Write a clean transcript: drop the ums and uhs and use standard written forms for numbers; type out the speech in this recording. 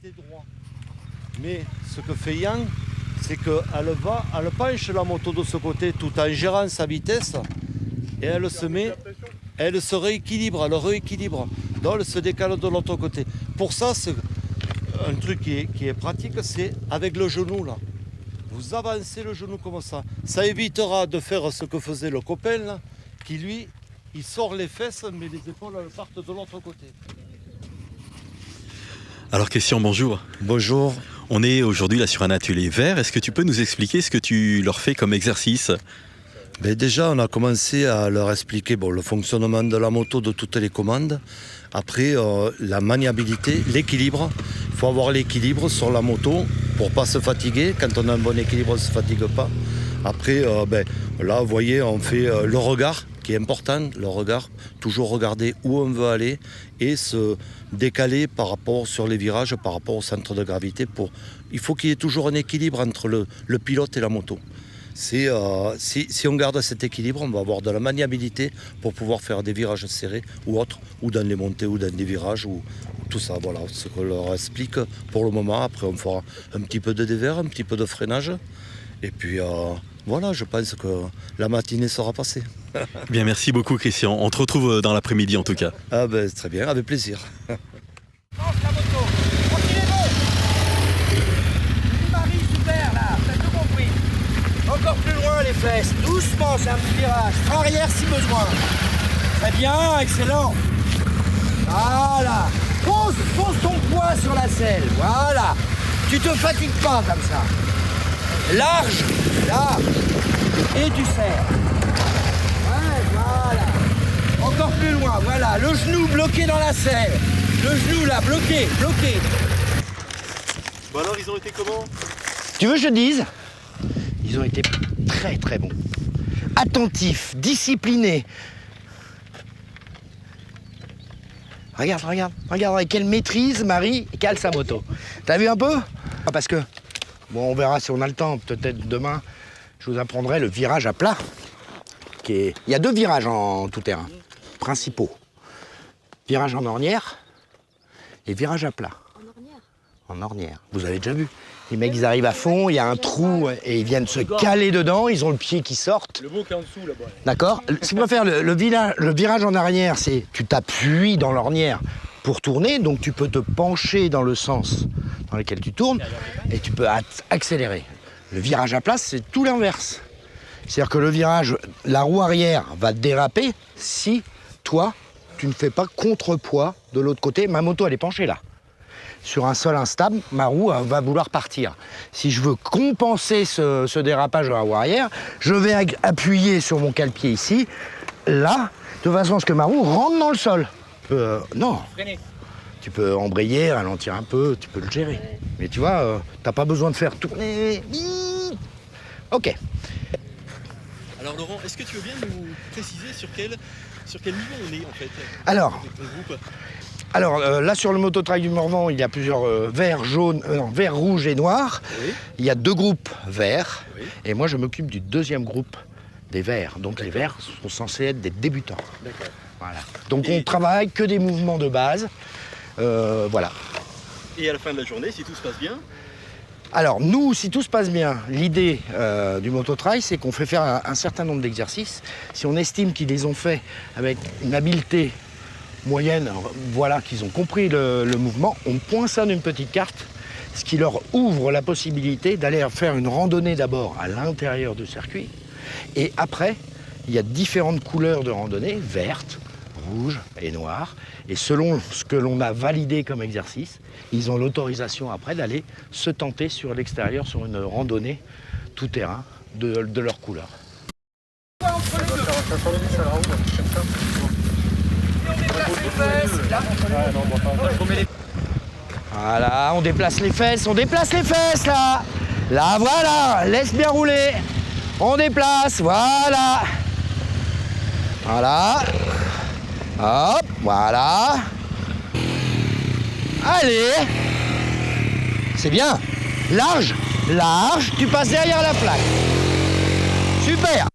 rester droit. Mais ce que fait Yang, c'est qu'elle penche la moto de ce côté tout en gérant sa vitesse et elle se rééquilibre, elle rééquilibre. Donc elle se décale de l'autre côté. Pour ça, c'est un truc qui est pratique, c'est avec le genou là. Vous avancez le genou comme ça. Ça évitera de faire ce que faisait le copain là, qui lui, il sort les fesses, mais les épaules elles partent de l'autre côté. Alors Christian, bonjour. Bonjour. On est aujourd'hui là sur un atelier vert. Est-ce que tu peux nous expliquer ce que tu leur fais comme exercice ? Ben déjà, on a commencé à leur expliquer le fonctionnement de la moto, de toutes les commandes. Après, la maniabilité, l'équilibre. Il faut avoir l'équilibre sur la moto pour ne pas se fatiguer. Quand on a un bon équilibre, on ne se fatigue pas. Après, là, vous voyez, on fait le regard qui est important. Le regard, toujours regarder où on veut aller et se décaler par rapport sur les virages, par rapport au centre de gravité. Il faut qu'il y ait toujours un équilibre entre le pilote et la moto. Si on garde cet équilibre, on va avoir de la maniabilité pour pouvoir faire des virages serrés ou autres, ou dans les montées, ou dans des virages, ou tout ça. Voilà ce qu'on leur explique pour le moment. Après, on fera un petit peu de dévers, un petit peu de freinage. Et puis, voilà, je pense que la matinée sera passée. Bien, merci beaucoup Christian. On te retrouve dans l'après-midi en tout cas. Ah ben, très bien, avec plaisir. Lance la moto, tranquillez-vous. Marie, super là, t'as tout compris. Encore plus loin les fesses, doucement, c'est un petit virage. Frein arrière si besoin. Très bien, excellent. Voilà. Pose ton poids sur la selle, voilà. Tu te fatigues pas comme ça. Large, là. Et tu serres. Ouais, voilà. Encore plus loin, voilà. Le genou bloqué dans la selle. Le genou là, bloqué. Bon alors, ils ont été comment ? Tu veux que je dise ? Ils ont été très très bons. Attentifs, disciplinés. Regarde avec quelle maîtrise Marie cale sa moto. T'as vu un peu ? Parce que, bon, on verra si on a le temps, peut-être demain, je vous apprendrai le virage à plat. Il y a 2 virages en tout terrain, principaux. Virage en ornière et virage à plat. En ornière. Vous avez déjà vu. Les mecs, ils arrivent à fond, il y a un trou et ils viennent se caler dedans, ils ont le pied qui sort. Le mot qui est en dessous là-bas. D'accord ? Si vous préférez, le virage en arrière, c'est tu t'appuies dans l'ornière pour tourner, donc tu peux te pencher dans le sens dans lequel tu tournes et tu peux accélérer. Le virage à plat, c'est tout l'inverse. C'est-à-dire que le virage, la roue arrière va déraper si toi, tu ne fais pas contrepoids de l'autre côté. Ma moto, elle est penchée là. Sur un sol instable, ma roue va vouloir partir. Si je veux compenser ce dérapage de la roue arrière, je vais appuyer sur mon cale-pied ici, là, de façon à ce que ma roue rentre dans le sol. Non. Tu peux embrayer, ralentir un peu, tu peux le gérer. Mais tu vois, t'as pas besoin de faire tourner. Ok. Alors Laurent, est-ce que tu veux bien nous préciser sur quel niveau on est en fait ? Alors, avec ton groupe ? Alors là sur le mototrail du Morvan, il y a plusieurs verts, verts, rouges et noirs. Oui. Il y a 2 groupes verts. Oui. Et moi je m'occupe du 2e groupe des verts. Donc les verts sont censés être des débutants. D'accord. Voilà. Donc on travaille que des mouvements de base. Voilà. Et à la fin de la journée, si tout se passe bien, Alors nous, si tout se passe bien, l'idée du mototrail, c'est qu'on fait faire un certain nombre d'exercices. Si on estime qu'ils les ont fait avec une habileté moyenne, voilà, qu'ils ont compris le mouvement, on poinçonne une petite carte, ce qui leur ouvre la possibilité d'aller faire une randonnée d'abord à l'intérieur du circuit. Et après, il y a différentes couleurs de randonnée, vertes, rouges et noires. Et selon ce que l'on a validé comme exercice, ils ont l'autorisation après d'aller se tenter sur l'extérieur sur une randonnée tout terrain de leur couleur. Voilà, on déplace les fesses là. Là, voilà, laisse bien rouler. On déplace, voilà. Voilà. Hop, voilà. Allez. C'est bien. Large, tu passes derrière la plaque. Super.